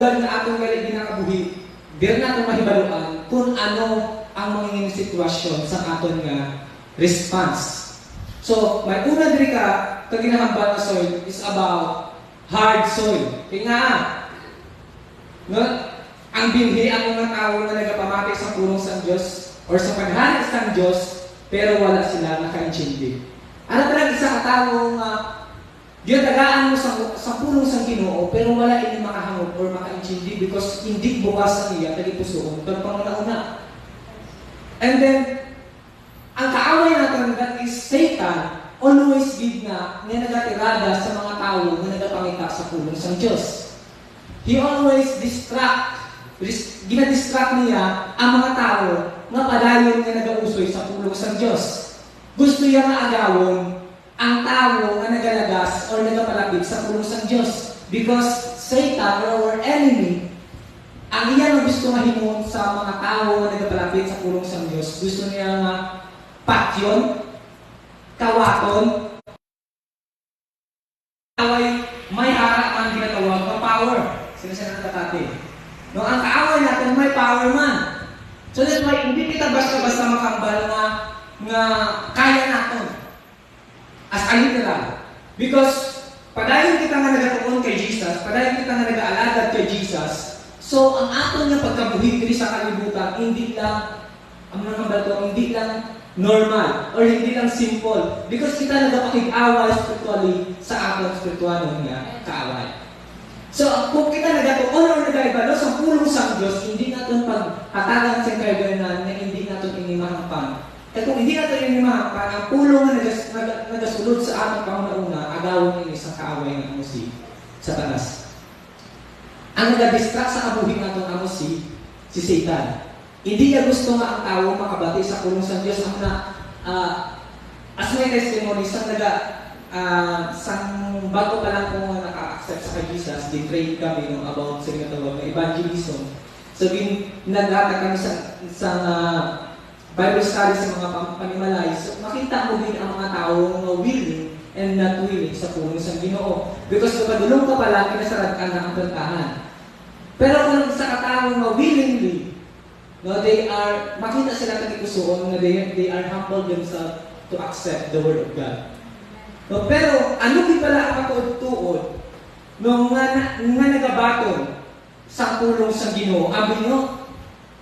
na atong gali ginakabuhi, dili natin mahibaluan kung ano ang magiging sitwasyon sa aton nga response. So, may una diri ka ginahambal na soil is about hard soil. Kaya nga, no, ang binhi ang mga tao na nagapamati sa pulong sa Diyos or sa paghahanap sa Diyos, pero wala sila nakaintindi. Ano talagang isang tao nga ginatagaan mo sa pulong sa Ginoo, pero wala ini makahangop or makaintindi because hindi bukas sa iya, talipusoon, pero panguna-una. And then, ang kaaway natin that is Satan, always give nga nagatirada sa mga tao na nagapangita sa pulong sa Diyos. He always ginadistract niya ang mga tao na padayon na nagausoy sa pulong sa Diyos. Gusto niya nga agawon ang tao na nagalagas o nagapalapit sa pulong sa Diyos. Because Satan, or our enemy, ang iyan na gusto mahimuon sa mga tao na nagapalapit sa pulong sa Diyos, gusto niya nga patyon, kawaton, away, may harap ang ginatawag na power. Sino siya nakatate? No, ang kaaway natin may power man. So that's why hindi kita basta-basta makambal nga kaya natin. As a literal. Because padayon kita nga nagatuon kay Jesus, padayon kita nga nag-aalagad kay Jesus, so ang aton nga pagkabuhi diri sa kalibutan, hindi lang, ang nakambal ko, hindi lang normal or hindi lang simple. Because kita nagapakig-away spiritually sa aton spiritual nga kaaway. So kung kita nagatuon o nag-ibalo sa pulong sa Diyos, hindi natin paghatagan sa kaibanan na hindi natin inimahangpan. At kung hindi natin inimahangpan, ang pulong na nagasulod sa ating panguna-una, agawin ini sa kaaway ng amo si Satanas. Ang nag-distract sa kabuhi natin amo si Satan. Hindi niya gusto nga ang tao makabati sa pulong sa Diyos. Ang as may testimony, sang bago pa lang kung naka-accept sa kay Jesus, di-train kami about sa ginatawag na evangelism. So, naghatag kami sa Bible study sa mga panimalay. So, makita mo din ang mga tao na willing and not willing sa pulong sa Ginoo. Because kapag dulong ka pala, kinasarad ka na ang puntahan. Pero kung sa katao na willingly, no, makita sila katikusoon na they are humble themselves to accept the Word of God. No, pero ano di pala ang matuod-tuod nung nga nagabaton sa pulong sa Ginoo? Abi nyo,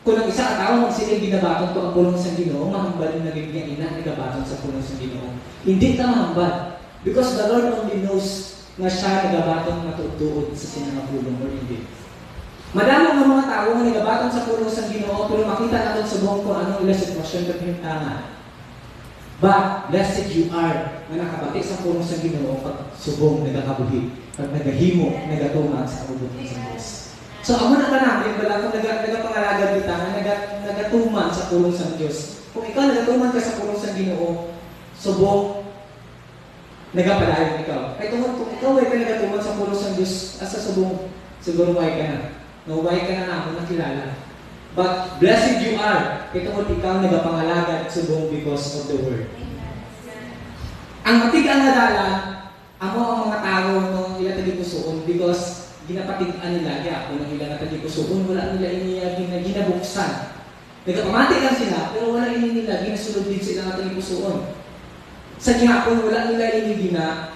kung ang isa katao magsiling ginabaton to ang pulong sa Ginoo, mahambalin na rin niya ina nagabaton sa pulong sa Ginoo. Hindi ta mahambal. Because the Lord only knows na siya nagabaton matuod-tuod sa sinangapulong or hindi. Madamang ng mga tao na nagabaton sa pulong sa Ginoo, pero makita natin sa buong kung anong ilang sitwasyon at hintangan. But, blessed you are na nakabati sa pulong sa Ginoo pag subong nagakabuhi, pag nagahimo, nagatuman sa kabubutan sa Diyos. So, amo na ka namin, wala kung nagapangalagad kita na nagatuman sa pulong sa Diyos. Kung ikaw nagatuman ka sa pulong sa Ginoo, subong nagapalayan ikaw. Ay kung ikaw ay nagatuman sa pulong sa Diyos, asa subong, siguro way ka na. Naway ka na namin nakilala. But blessed you are, ito kung ikaw nagapangalagad subong because of the Word. Ang matigang na dalan, amo ang mga tao no ila tagikusoon because ginapatigan nila ako nang ila na tagikusoon, wala nila iniya ginabuksan. Nagapamati lang sila, pero wala ini nila ginasulod din sila na tagikusoon. Sa gihapon wala nila ini gina